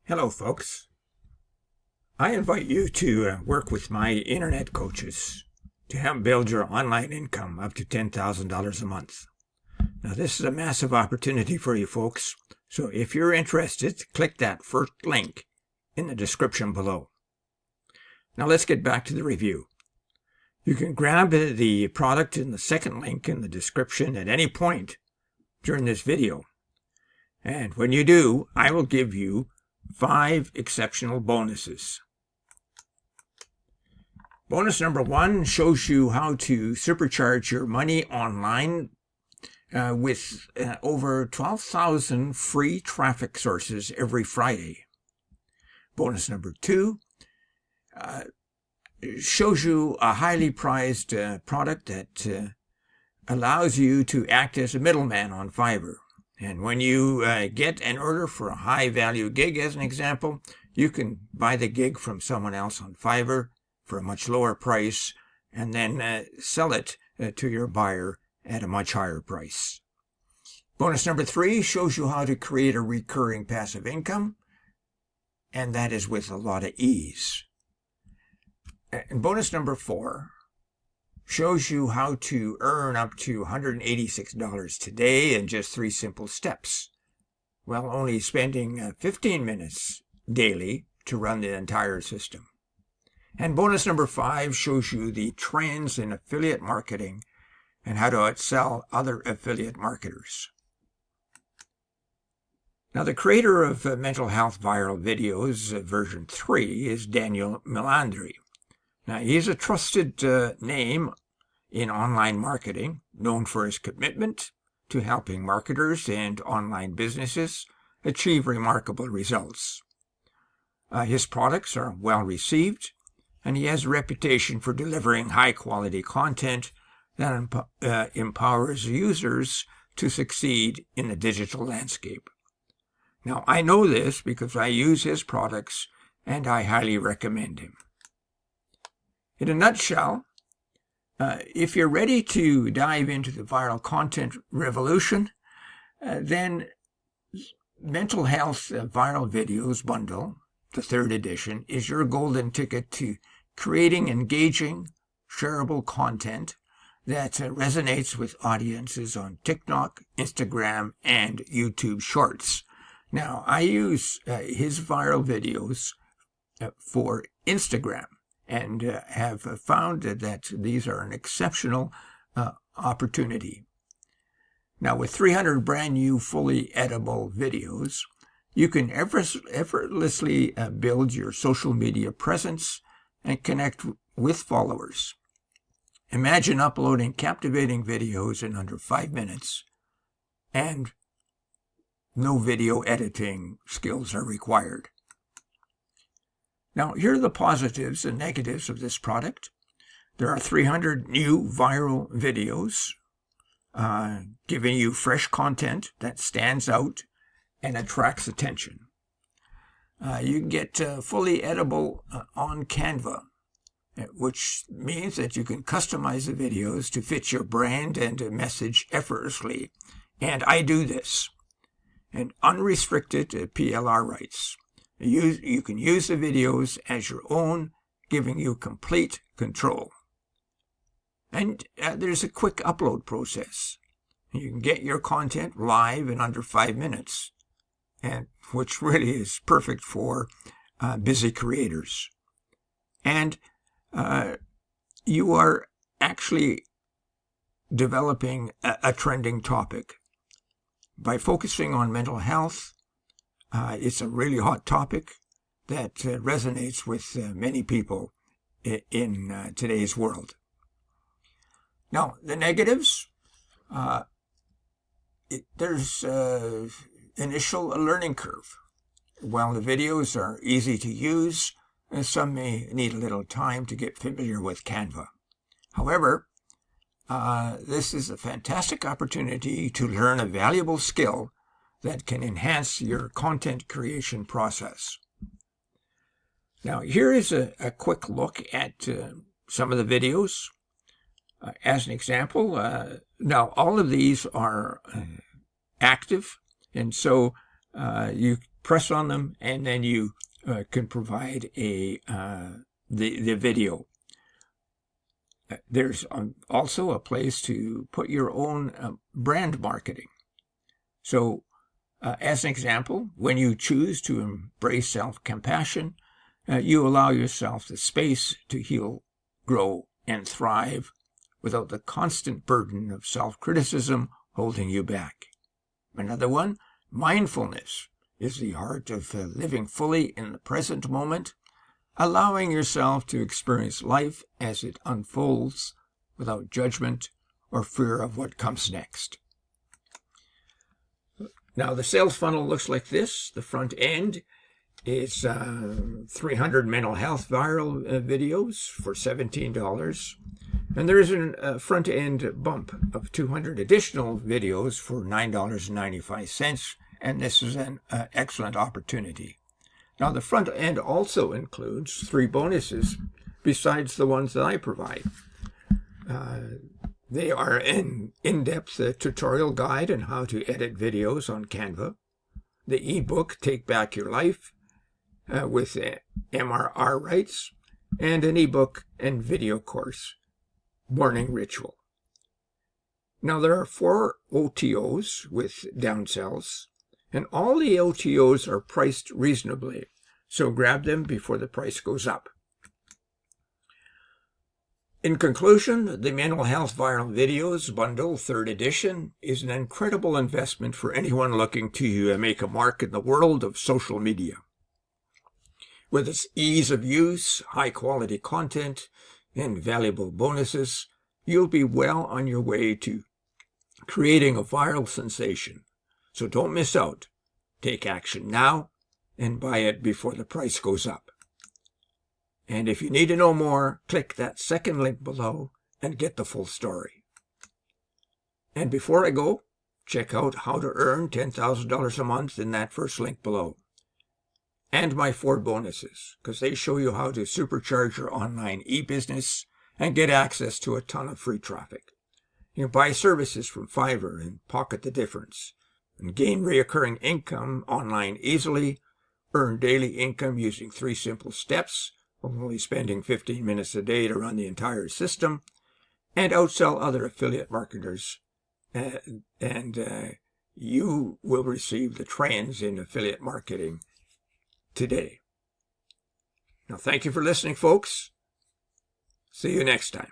Hello, folks. I invite you to work with my internet coaches to help build your online income up to $10,000 a month. Now, this is a massive opportunity for you folks, so if you're interested, click that first link in the description below. Now, let's get back to the review. You can grab the product in the second link in the description at any point during this video. And when you do, I will give you 5 exceptional bonuses. Bonus number 1 shows you how to supercharge your money online with over 12,000 free traffic sources every Friday. Bonus number 2 shows you a highly prized product that allows you to act as a middleman on Fiverr. And when you get an order for a high-value gig, as an example, you can buy the gig from someone else on Fiverr for a much lower price and then sell it to your buyer at a much higher price. Bonus number 3 shows you how to create a recurring passive income, and that is with a lot of ease. And bonus number 4 shows you how to earn up to $186 today in just 3 simple steps, while only spending 15 minutes daily to run the entire system. And bonus number 5 shows you the trends in affiliate marketing and how to outsell other affiliate marketers. Now, the creator of Mental Health Viral Videos version 3 is Daniel Melandri. Now, he's a trusted name in online marketing, known for his commitment to helping marketers and online businesses achieve remarkable results. His products are well received, and he has a reputation for delivering high-quality content that empowers users to succeed in the digital landscape. Now, I know this because I use his products, and I highly recommend him. In a nutshell, if you're ready to dive into the viral content revolution, then Mental Health Viral Videos Bundle, the 3rd edition, is your golden ticket to creating engaging, shareable content that resonates with audiences on TikTok, Instagram, and YouTube Shorts. Now, I use his viral videos for Instagram, and have found that these are an exceptional opportunity. Now, with 300 brand new fully editable videos, you can effortlessly build your social media presence and connect with followers. Imagine uploading captivating videos in under 5 minutes, and no video editing skills are required. Now, here are the positives and negatives of this product. There are 300 new viral videos giving you fresh content that stands out and attracts attention. You can get fully editable on Canva, which means that you can customize the videos to fit your brand and message effortlessly. And I do this. And unrestricted PLR rights. You can use the videos as your own, giving you complete control. And there's a quick upload process. You can get your content live in under 5 minutes, and which really is perfect for busy creators. And you are actually developing a trending topic. By focusing on mental health, it's a really hot topic that resonates with many people in today's world. Now, the negatives, there's initial learning curve. While the videos are easy to use, some may need a little time to get familiar with Canva. However, this is a fantastic opportunity to learn a valuable skill that can enhance your content creation process. Now, here is a quick look at some of the videos. As an example, now all of these are active, and so you press on them, and then you can provide the video. There's also a place to put your own brand marketing. So, as an example, when you choose to embrace self-compassion, you allow yourself the space to heal, grow, and thrive without the constant burden of self-criticism holding you back. Another one, mindfulness, is the art of living fully in the present moment, allowing yourself to experience life as it unfolds without judgment or fear of what comes next. Now, the sales funnel looks like this. The front end is 300 mental health viral videos for $17. And there is a front-end bump of 200 additional videos for $9.95, and this is an excellent opportunity. Now, the front end also includes 3 bonuses besides the ones that I provide. They are an in-depth tutorial guide on how to edit videos on Canva, the ebook Take Back Your Life with MRR rights, and an ebook and video course, Morning Ritual. Now, there are 4 OTOs with downsells, and all the OTOs are priced reasonably, so grab them before the price goes up. In conclusion, the Mental Health Viral Videos Bundle 3rd edition is an incredible investment for anyone looking to make a mark in the world of social media. With its ease of use, high-quality content, and valuable bonuses, you'll be well on your way to creating a viral sensation. So don't miss out. Take action now and buy it before the price goes up. And if you need to know more, click that second link below and get the full story. And before I go, check out how to earn $10,000 a month in that first link below. And my 4 bonuses, because they show you how to supercharge your online e-business and get access to a ton of free traffic. You can buy services from Fiverr and pocket the difference, and gain recurring income online easily, earn daily income using 3 simple steps, only spending 15 minutes a day to run the entire system, and outsell other affiliate marketers, and you will receive the trends in affiliate marketing today. Now, thank you for listening, folks. See you next time.